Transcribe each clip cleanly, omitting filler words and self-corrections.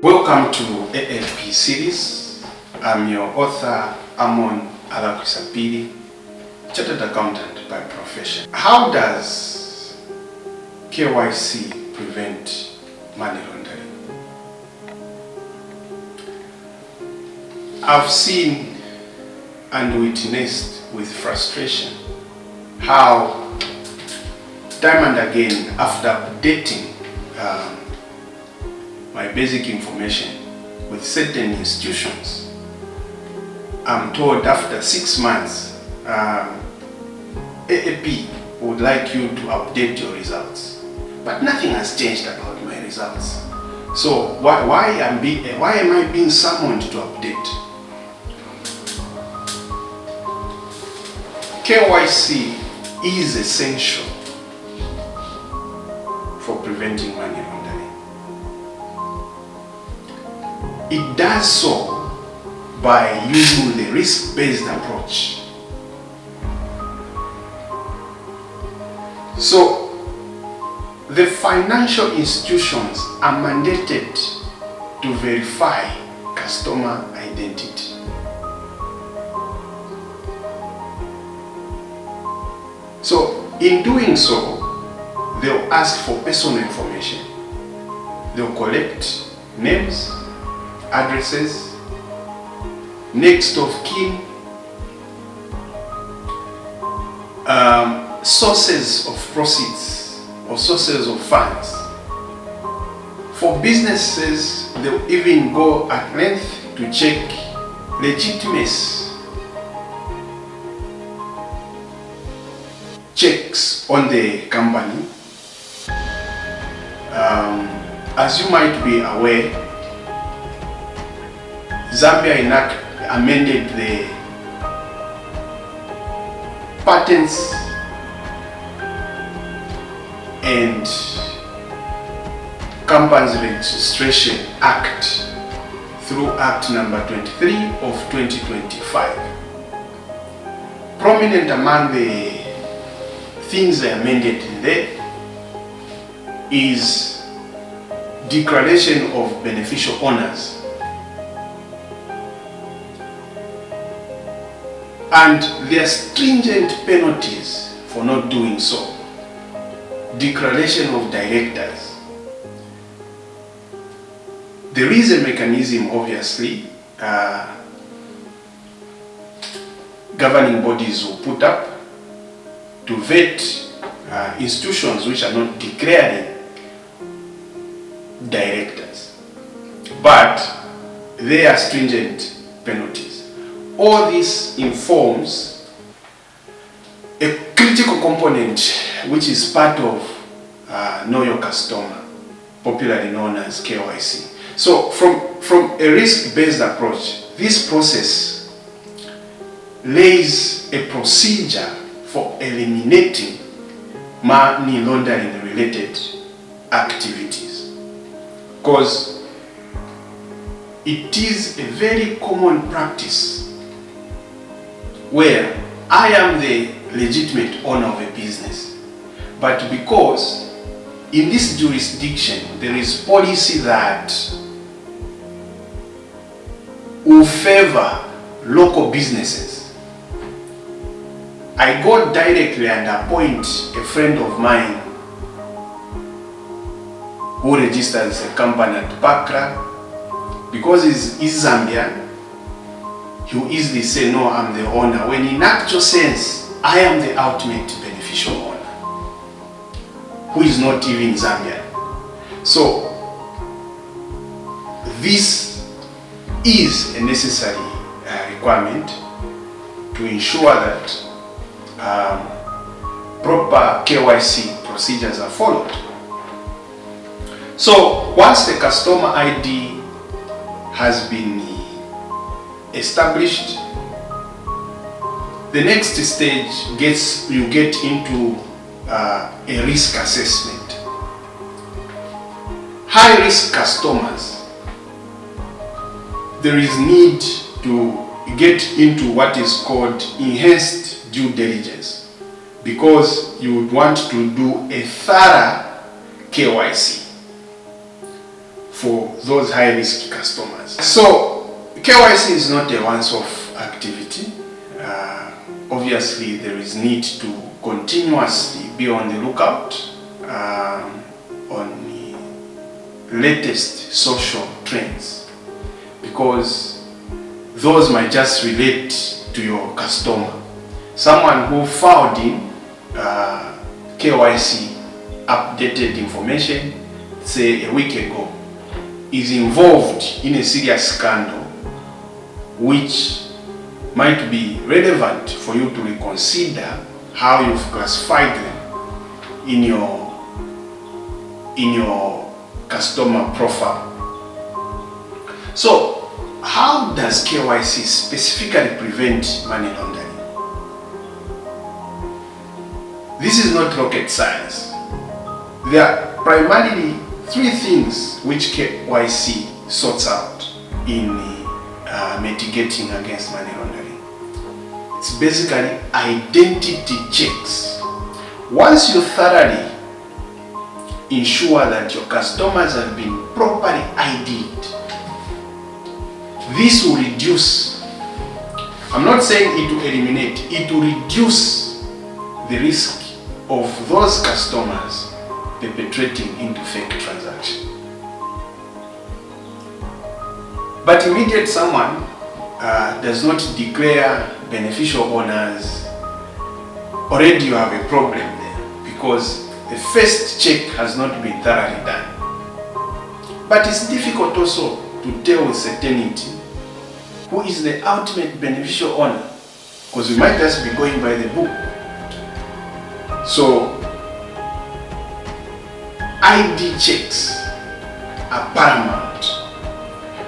Welcome to AAP series. I'm your author, Amon Alakwisapili, Chartered Accountant by profession. How does KYC prevent money laundering? I've seen and witnessed with frustration how time and again, after updating my basic information with certain institutions, I'm told after 6 months, AAP would like you to update your results. But nothing has changed about my results. So why am I being summoned to update? KYC is essential for preventing money laundering. It does so by using the risk-based approach. So, the financial institutions are mandated to verify customer identity. So, in doing so, they'll ask for personal information. They'll collect names, addresses, next of kin, sources of proceeds or sources of funds. For businesses, they'll even go at length to check legitimacy checks on the company. As you might be aware, Zambia amended the Patents and Companies Registration Act through Act number 23 of 2025. Prominent among the things they amended there is declaration of beneficial owners. And there are stringent penalties for not doing so. Declaration of directors. There is a mechanism, obviously, governing bodies will put up to vet institutions which are not declaring directors. But there are stringent penalties. All this informs a critical component which is part of Know Your Customer, popularly known as KYC. So from a risk-based approach, this process lays a procedure for eliminating money laundering related activities. Because it is a very common practice where I am the legitimate owner of a business, but because in this jurisdiction there is policy that will favor local businesses, I go directly and appoint a friend of mine who registers a company at Pakra. Because he's Zambian, he will easily say, no, I'm the owner, when in actual sense, I am the ultimate beneficial owner, who is not even Zambian. So, this is a necessary requirement to ensure that proper KYC procedures are followed. So, once the customer ID has been established, the next stage you get into a risk assessment. High risk customers, there is need to get into what is called enhanced due diligence, because you would want to do a thorough KYC. for those high-risk customers. So KYC is not a once-off activity. Obviously, there is need to continuously be on the lookout on the latest social trends, because those might just relate to your customer. Someone who filed in KYC updated information, say a week ago, is involved in a serious scandal which might be relevant for you to reconsider how you've classified them in your customer profile. So, how does KYC specifically prevent money laundering? This is not rocket science. There are primarily three things which KYC sorts out in mitigating against money laundering. It's basically identity checks. Once you thoroughly ensure that your customers have been properly ID'd, this will reduce, I'm not saying it will eliminate, it will reduce the risk of those customers perpetrating into fake transactions. But immediate someone does not declare beneficial owners, already you have a problem there, because the first check has not been thoroughly done. But it's difficult also to tell with certainty who is the ultimate beneficial owner, because we might just be going by the book. So ID checks are paramount.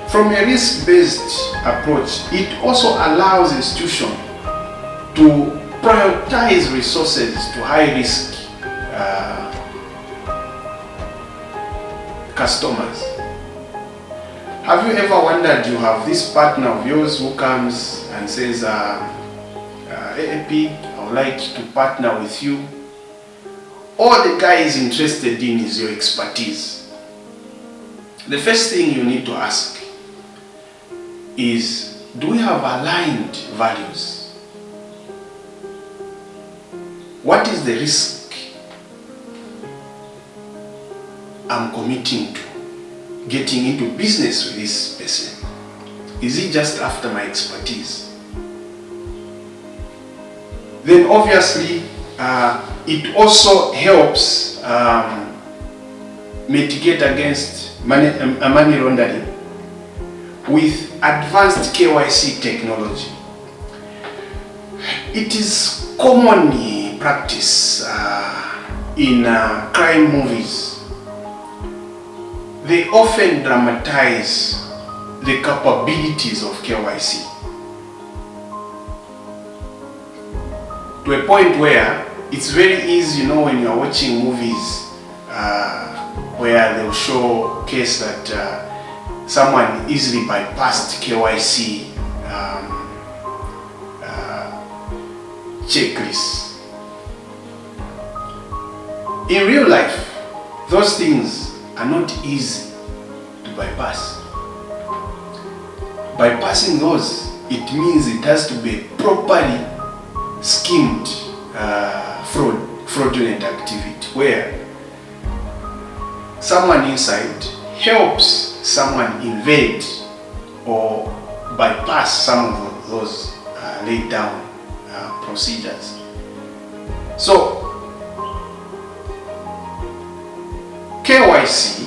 From a risk-based approach, it also allows institutions to prioritize resources to high-risk customers. Have you ever wondered, you have this partner of yours who comes and says, AAP, I would like to partner with you. All the guy is interested in is your expertise. The first thing you need to ask is, do we have aligned values? What is the risk I'm committing to getting into business with this person? Is it just after my expertise? Then obviously it also helps mitigate against money laundering with advanced KYC technology. It is commonly practiced in crime movies. They often dramatize the capabilities of KYC to a point where it's very easy, you know, when you're watching movies where they'll show a case that someone easily bypassed KYC checklists. In real life, those things are not easy to bypass. Bypassing those, it means it has to be properly schemed fraudulent activity where someone inside helps someone invade or bypass some of those laid down procedures. So KYC,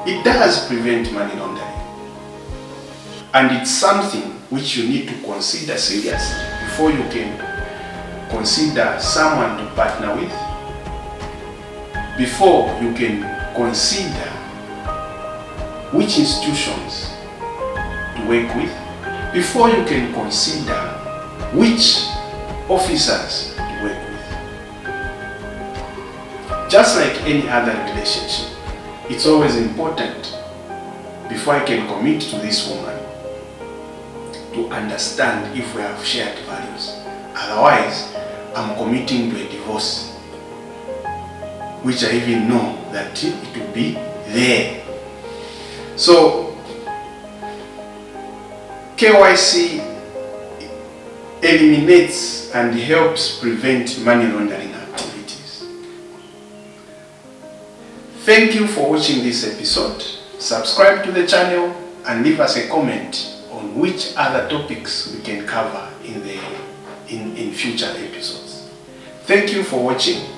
it does prevent money laundering, and it's something which you need to consider seriously before you can consider someone to partner with, before you can consider which institutions to work with, before you can consider which officers to work with. Just like any other relationship, it's always important, before I can commit to this woman, to understand if we have shared values. Otherwise, I'm committing to a divorce, which I even know that it will be there. So KYC eliminates and helps prevent money laundering activities. Thank you for watching this episode. Subscribe to the channel and leave us a comment on which other topics we can cover in future episodes. Thank you for watching.